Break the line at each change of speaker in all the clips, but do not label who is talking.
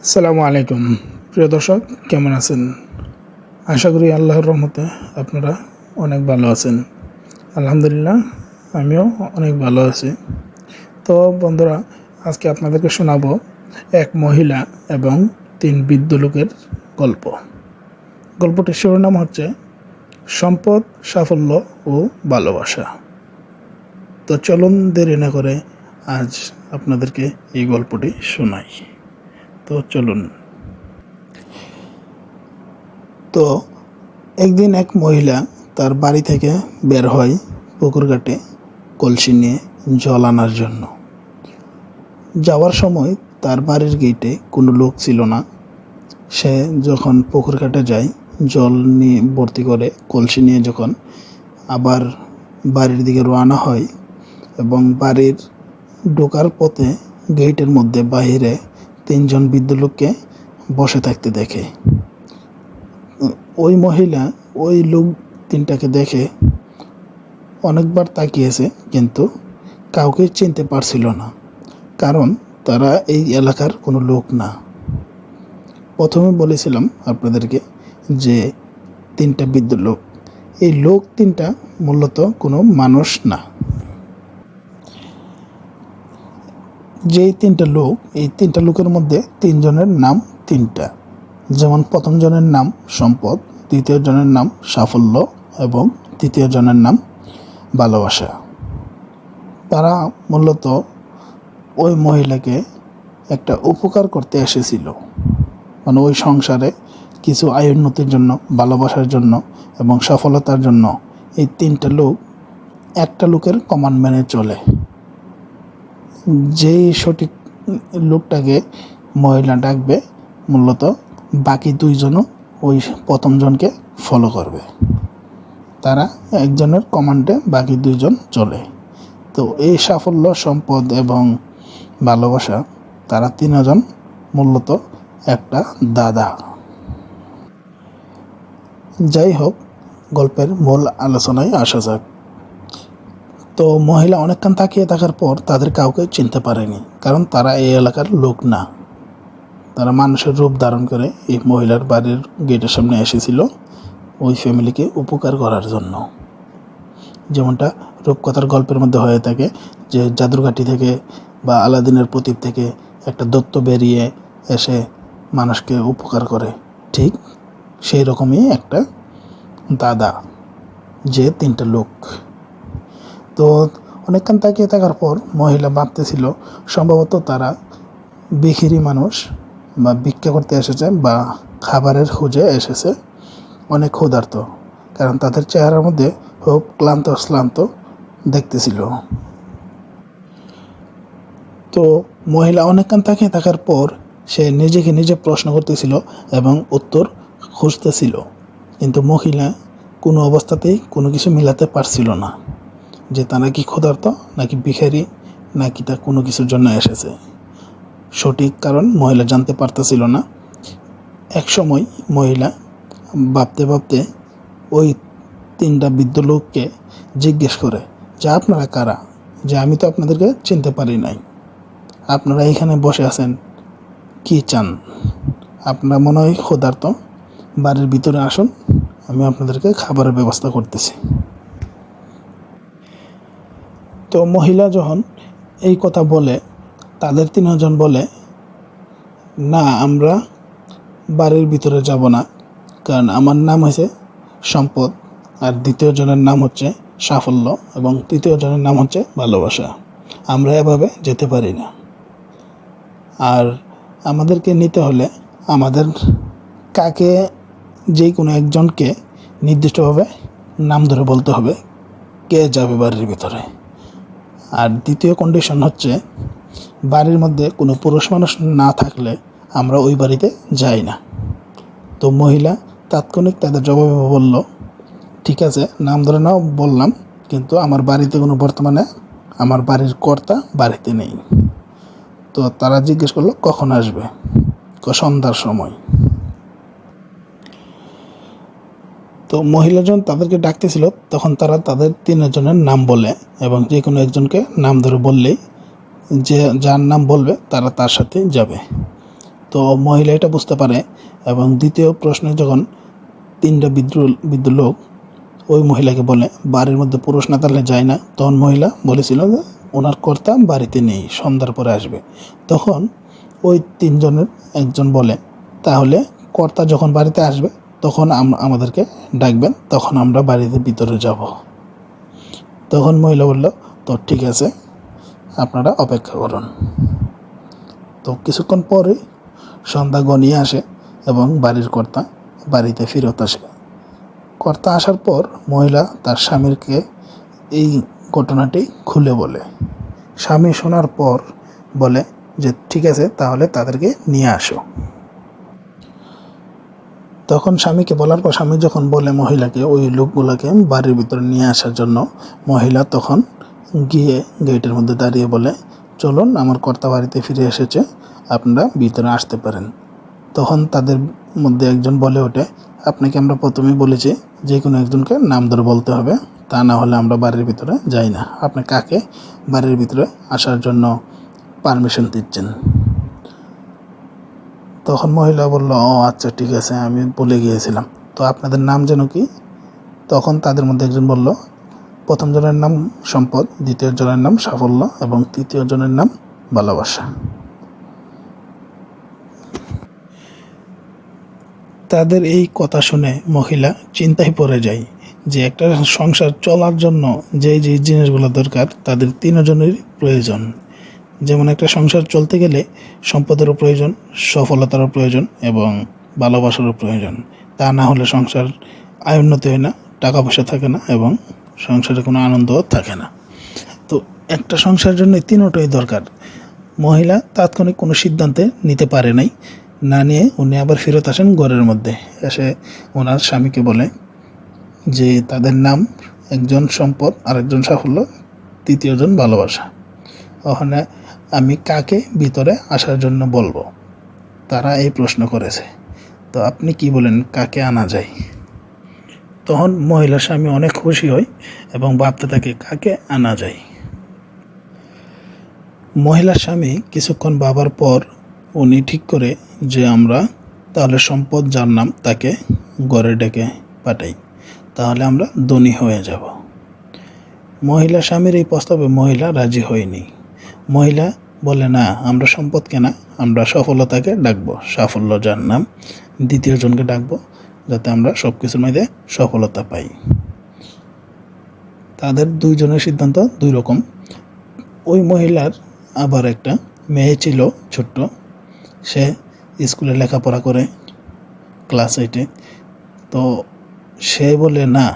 আসসালামু আলাইকুম প্রিয় দর্শক, কেমন আছেন? আশা করি আল্লাহর রহমতে আপনারা অনেক ভালো আছেন। আলহামদুলিল্লাহ, আমিও অনেক ভালো আছি। তো বন্ধুরা, আজকে আপনাদেরকে শোনাবো এক মহিলা এবং 3 বৃদ্ধ লোকের গল্প। গল্পটির শিরোনাম হচ্ছে সম্পদ, সাফল্য ও ভালোবাসা। তো চলুন দেরি না করে আজ আপনাদেরকে এই গল্পটি শোনাই। তো চলুন। তো একদিন এক মহিলা তার বাড়ি থেকে বের হয় পুকুর ঘাটে কলসি নিয়ে জল আনার জন্য। যাওয়ার সময় তার বাড়ির গেটে কোনো লোক ছিল না। সে যখন পুকুর ঘাটে যায়, জল নিয়ে ভর্তি করে কলসি নিয়ে যখন আবার বাড়ির দিকে রওনা হয় এবং বাড়ির ঢোকার পথে গেটের মধ্যে বাহিরে 3 জন বৃদ্ধ লোককে বসে থাকতে দেখে। ওই মহিলা ওই লোক 3টাকে দেখে অনেকবার তাকিয়েছে, কিন্তু কাউকে চিনতে পারছিল না, কারণ তারা এই এলাকার কোনো লোক না। প্রথমে বলেছিলাম আপনাদেরকে যে 3টা বৃদ্ধ লোক, এই লোক 3টা মূলত কোনো মানুষ না। যেই 3টা লোক, এই 3টা লোকের মধ্যে 3 জনের নাম 3টা। যেমন প্রথম জনের নাম সম্পদ, দ্বিতীয় জনের নাম সাফল্য এবং তৃতীয় জনের নাম ভালোবাসা। তারা মূলত ওই মহিলাকে একটা উপকার করতে এসেছিল, মানে ওই সংসারে কিছু আয় উন্নতির জন্য, ভালোবাসার জন্য এবং সফলতার জন্য। এই 3টা লোক একটা লোকের কমান্ড মেনে চলে। যেই সঠিক লোকটাকে মহিলা ডাকবে, মূলত বাকি 2 জনও ওই প্রথম জনকে ফলো করবে। তারা একজনের কমান্ডে বাকি 2 জন চলে। তো এই সাফল্য, সম্পদ এবং ভালোবাসা, তারা 3 জন মূলত একটা দাদা। যাই হোক, গল্পের মূল আলোচনায় আসা যাক। তো মহিলা অনেকক্ষণ তাকিয়ে থাকার পর তাদের কাউকে চিনতে পারেনি, কারণ তারা এই এলাকার লোক না। তারা মানুষের রূপ ধারণ করে এই মহিলার বাড়ির গেটের সামনে এসেছিল ওই ফ্যামিলিকে উপকার করার জন্য। যেমনটা রূপকথার গল্পের মধ্যে হয়ে থাকে, যে জাদুরঘাটি থেকে বা আলাদিনের প্রদীপ থেকে একটা দৈত্য বেরিয়ে এসে মানুষকে উপকার করে, ঠিক সেই রকমই একটা দাদা, যে 3টা লোক। তো অনেকক্ষণ তাকিয়ে থাকার পর মহিলা ভাবতেছিল সম্ভবত তারা ভিখিরি মানুষ, বা ভিক্ষা করতে এসেছে বা খাবারের খোঁজে এসেছে, অনেক ক্ষুধার্ত, কারণ তাদের চেহারার মধ্যে খুব ক্লান্ত দেখতেছিল। তো মহিলা অনেকক্ষণ তাকিয়ে থাকার পর সে নিজেকে নিজে প্রশ্ন করতেছিল এবং উত্তর খুঁজতেছিল, কিন্তু মহিলা কোনো অবস্থাতেই কোনো কিছু মিলাতে পারছিল না, যে তারা কি ক্ষুধার্ত নাকি ভিখারি নাকি তা কোনো কিছুর জন্য এসেছে। সঠিক কারণ মহিলা জানতে পারতেছিল না। এক সময় মহিলা ভাবতে ভাবতে ওই 3টা বৃদ্ধ লোককে জিজ্ঞেস করে যে আপনারা কারা, যে আমি তো আপনাদেরকে চিনতে পারি নাই, আপনারা এখানে বসে আছেন, কি চান? আপনারা মনে হয় ক্ষুধার্ত, বাড়ির ভিতরে আসুন, আমি আপনাদেরকে খাবারের ব্যবস্থা করতেছি। তো মহিলা যখন এই কথা বলে, তাদের 3 জন বলে, না, আমরা বাড়ির ভিতরে যাব না, কারণ আমার নাম হচ্ছে সম্পদ, আর দ্বিতীয় জনের নাম হচ্ছে সাফল্য এবং তৃতীয় জনের নাম হচ্ছে ভালোবাসা। আমরা এভাবে যেতে পারি না, আর আমাদেরকে নিতে হলে আমাদের কাকে, যে কোনো একজনকে নির্দিষ্টভাবে নাম ধরে বলতে হবে কে যাবে বাড়ির ভিতরে। আর দ্বিতীয় কন্ডিশন হচ্ছে, বাড়ির মধ্যে কোনো পুরুষ মানুষ না থাকলে আমরা ওই বাড়িতে যাই না। তো মহিলা তাৎক্ষণিক তাদের জবাবে বলল, ঠিক আছে, নাম ধরে নাও বললাম, কিন্তু আমার বাড়িতে কোনো, বর্তমানে আমার বাড়ির কর্তা বাড়িতে নেই। তো তারা জিজ্ঞেস করলো কখন আসবে, সন্ধ্যার সময়। তো মহিলা যখন তাদেরকে ডাকতেছিল তখন তারা তাদের 3 জনের নাম বলে, এবং যে কোনো একজনকে নাম ধরে বললেই যে যার নাম বলবে তারা তার সাথে যাবে। তো মহিলা এটা বুঝতে পারে এবং দ্বিতীয় প্রশ্নে যখন তিনটা বৃদ্ধ লোক ওই মহিলাকে বলে বাড়ির মধ্যে পুরুষ না থাকলে যায় না, তখন মহিলা বলেছিল যে ওনার কর্তা বাড়িতে নেই, সন্ধ্যার পরে আসবে। তখন ওই তিনজনের একজন বলে তাহলে কর্তা যখন বাড়িতে আসবে তখন আমাদেরকে ডাকবেন, তখন আমরা বাড়িতে ভিতরে যাব। তখন মহিলা বলল তো ঠিক আছে, আপনারা অপেক্ষা করুন। তো কিছুক্ষণ পরে সন্ধ্যা গনিয়ে আসে এবং বাড়ির কর্তা বাড়িতে ফেরত আসে। কর্তা আসার পর মহিলা তার স্বামীকে এই ঘটনাটি খুলে বলে। স্বামী শোনার পর বলে যে ঠিক আছে, তাহলে তাদেরকে নিয়ে আসো। তখন স্বামীকে বলার পর স্বামী যখন বলে মহিলাকে ওই লোকগুলোকে বাড়ির ভিতরে নিয়ে আসার জন্য, মহিলা তখন গিয়ে গেটের মধ্যে দাঁড়িয়ে বলে চলুন, আমার কর্তা বাড়িতে ফিরে এসেছে, আপনারা ভিতরে আসতে পারেন। তখন তাদের মধ্যে একজন বলে ওঠে আপনাকে আমরা প্রথমেই বলেছি যে কোনো একজনকে নাম ধরে বলতে হবে, তা না হলে আমরা বাড়ির ভিতরে যাই না। আপনি কাকে বাড়ির ভিতরে আসার জন্য পারমিশন দিচ্ছেন? তখন মহিলা বলল ও আচ্ছা ঠিক আছে, আমি বলে গিয়েছিলাম, তো আপনাদের নাম যেন কি? তখন তাদের মধ্যে একজন বলল প্রথম জনের নাম সম্পদ, দ্বিতীয় জনের নাম সাফল্য এবং তৃতীয় জনের নাম ভালোবাসা। তাদের এই কথা শুনে মহিলা চিন্তায় পড়ে যায় যে একটা সংসার চলার জন্য যে যে জিনিসগুলো দরকার তাদের তিনজনেরই প্রয়োজন। যেমন একটা সংসার চলতে গেলে সম্পদেরও প্রয়োজন, সফলতারও প্রয়োজন এবং ভালোবাসারও প্রয়োজন। তা না হলে সংসার আয়োন্নতি হয় না, টাকা পয়সা থাকে না এবং সংসারে কোনো আনন্দও থাকে না। তো একটা সংসারের জন্য তিনটাই দরকার। মহিলা তাৎক্ষণিক কোনো সিদ্ধান্তে নিতে পারে নাই, না নিয়ে উনি আবার ফেরত আসেন ঘরের মধ্যে। এসে ওনার স্বামীকে বলে যে তাদের নাম একজন সম্পদ, আরেকজন সাফল্য, তৃতীয়জন ভালোবাসা। ওখানে আমি কাকে ভিতরে আসার জন্য বলবো? তারা এই প্রশ্ন করেছে, তো আপনি কি বলেন কাকে আনা যায়? তখন মহিলার স্বামী অনেক খুশি হয় এবং ভাবতে থাকে কাকে আনা যায়। মহিলার স্বামী কিছুক্ষণ ভাবার পর উনি ঠিক করে যে আমরা তাহলে সম্পদ যার নাম তাকে ঘরে ডেকে পাঠাই, তাহলে আমরা ধনী হয়ে যাব। মহিলা স্বামীর এই প্রস্তাবে মহিলা রাজি হয়নি। মহিলা বলে না, আমরা সম্পদকে না, আমরা সফলতাকে ডাকবো, সাফল্য যার নাম, দ্বিতীয় জনকে ডাকবো, যাতে আমরা সব কিছুর মধ্যে সফলতা পাই। তাদের দুইজনের সিদ্ধান্ত দুই রকম। ওই মহিলার আবার একটা মেয়ে ছিল ছোট্ট, সে স্কুলে লেখাপড়া করে ক্লাস 8-এ। তো সে বলে না,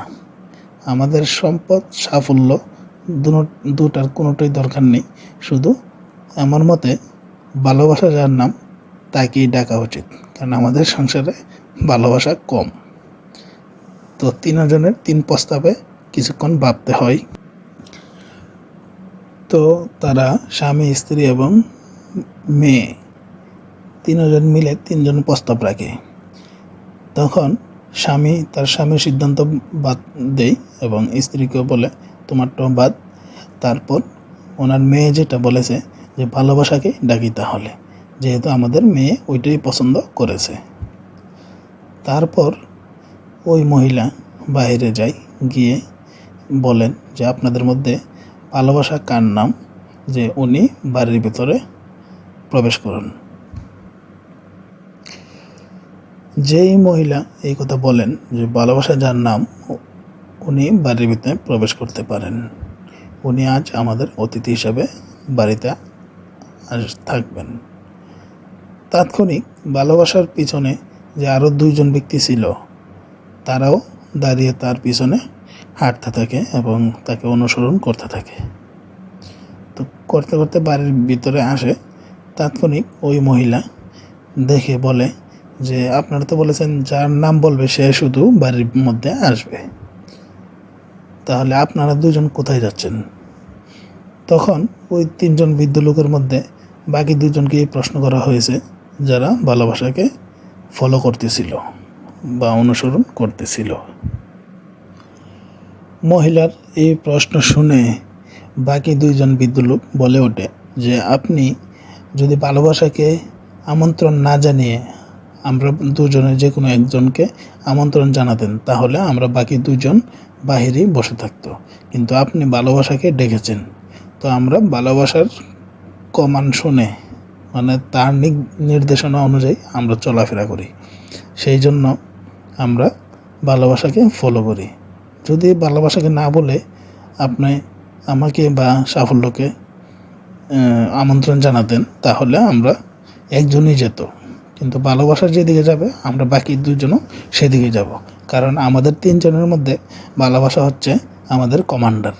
আমাদের সম্পদ সাফল্য দুটার কোনোটাই দরকার নেই, শুধু আমার মতে ভালোবাসা যার নাম তাকেই ডাকা উচিত, কারণ আমাদের সংসারে ভালোবাসা কম। তো তিনজনের তিন প্রস্তাবে কিছুক্ষণ ভাবতে হয়। তো তারা স্বামী, স্ত্রী এবং মেয়ে তিনজন মিলে তিনজন প্রস্তাব রাখে। তখন স্বামী তার স্বামীর সিদ্ধান্ত বাদ দেয় এবং স্ত্রীকেও বলে তোমারটাও বাদ। তারপর ওনার মেয়ে যেটা বলেছে যে ভালোবাসাকে ডাকি, তাহলে যেহেতু আমাদের মেয়ে ওইটাই পছন্দ করেছে। তারপর ওই মহিলা বাইরে যায়, গিয়ে বলেন যে আপনাদের মধ্যে ভালোবাসা কার নাম, যে উনি বাড়ির ভিতরে প্রবেশ করুন। যেই মহিলা এই কথা বলেন যে ভালোবাসা যার নাম উনি বাড়ির ভিতরে প্রবেশ করতে পারেন, উনি আজ আমাদের অতিথি হিসাবে বাড়িতে থাকবেন। তাৎক্ষণিক ভালোবাসার পিছনে যে আরও দুইজন ব্যক্তি ছিল, তারাও দাঁড়িয়ে তার পিছনে হাঁটতে থাকে এবং তাকে অনুসরণ করতে থাকে। তো করতে করতে বাড়ির ভিতরে আসে। তাৎক্ষণিক ওই মহিলা দেখে বলে যে আপনারা তো বলেছেন যার নাম বলবে সে শুধু বাড়ির মধ্যে আসবে, তাহলে আপনারা দুজন কোথায় যাচ্ছেন? তখন ওই তিনজন বৃদ্ধ লোকের মধ্যে বাকি দুজনকে প্রশ্ন করা হয়েছে, যারা ভালোবাসাকে ফলো করতেছিল বা অনুসরণ করতেছিল। মহিলার এই প্রশ্ন শুনে বাকি দুইজন বৃদ্ধ লোক বলে ওঠে যে আপনি যদি ভালোবাসাকে আমন্ত্রণ না জানিয়ে আমরা দুজনে যে কোনো একজনকে আমন্ত্রণ জানাতেন, তাহলে আমরা বাকি দুজন বাহিরেই বসে থাকতো। কিন্তু আপনি ভালোবাসাকে ডেকেছেন, তো আমরা ভালোবাসার কমান্ড শুনে, মানে তার নির্দেশনা অনুযায়ী আমরা চলাফেরা করি। সেই জন্য আমরা ভালোবাসাকে ফলো করি। যদি ভালোবাসাকে না বলে আপনি আমাকে বা সাফল্যকে আমন্ত্রণ জানাতেন, তাহলে আমরা একজনই যেত। কিন্তু ভালোবাসা যেদিকে যাবে, আমরা বাকি দুজনও সেদিকে যাব। কারণ আমাদের তিনজনের মধ্যে ভালোবাসা হচ্ছে আমাদের কমান্ডার।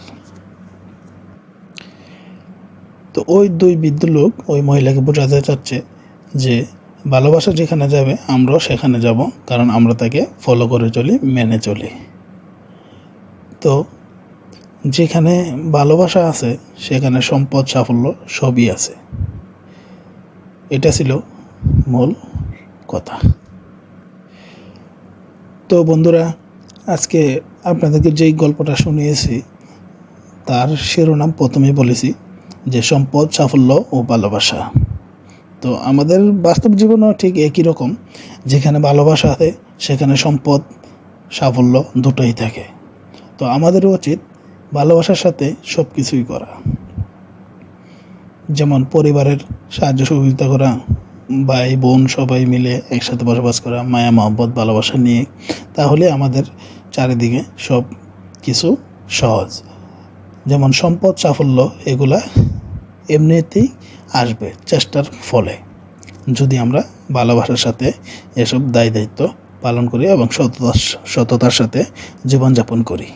তো ওই দুই বৃদ্ধ লোক ওই মহিলাকে বোঝাতে চাচ্ছে যে ভালোবাসা যেখানে যাবে আমরাও সেখানে যাব, কারণ আমরা তাকে ফলো করে চলি, মেনে চলি। তো যেখানে ভালোবাসা আছে সেখানে সম্পদ, সাফল্য সবই আছে। এটা ছিল মূল কথা। তো বন্ধুরা, আজকে আপনাদেরকে যেই গল্পটা শুনিয়েছি তার শিরোনাম প্রথমেই বলেছি যে সম্পদ, সাফল্য ও ভালোবাসা। তো আমাদের বাস্তব জীবনেও ঠিক একই রকম। যেখানে ভালোবাসা আছে সেখানে সম্পদ, সাফল্য দুটোই থাকে। তো আমাদেরও উচিত ভালোবাসার সাথে সব কিছুই করা, যেমন পরিবারের সাহায্য সহযোগিতা করা, ভাই বোন সবাই মিলে একসাথে বসবাস করা, মায়া মহব্বত ভালোবাসা নিয়ে। তাহলে আমাদের চারিদিকে সব কিছু সহজ। যেমন সম্পদ, সাফল্য এগুলা এমনিতেই আসবে চেষ্টার ফলে, যদি আমরা ভালোবাসার সাথে এসব দায়িত্ব পালন করি এবং সততার সাথে জীবনযাপন করি।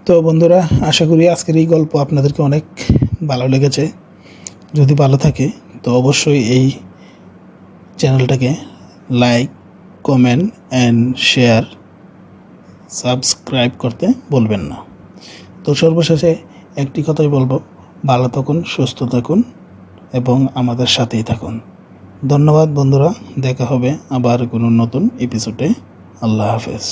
তো বন্ধুরা, আশা করি আজকের এই গল্প আপনাদেরকে অনেক ভালো লেগেছে। যদি ভালো থাকে তো অবশ্যই এই চ্যানেলটাকে like, comment and share, subscribe করতে বলবেন না। তো সর্বশেষে একটি কথাই বলবো, ভালো থাকুন, সুস্থ থাকুন এবং আমাদের সাথেই থাকুন। ধন্যবাদ বন্ধুরা, দেখা হবে আবার কোনো নতুন এপিসোডে। আল্লাহ হাফেজ।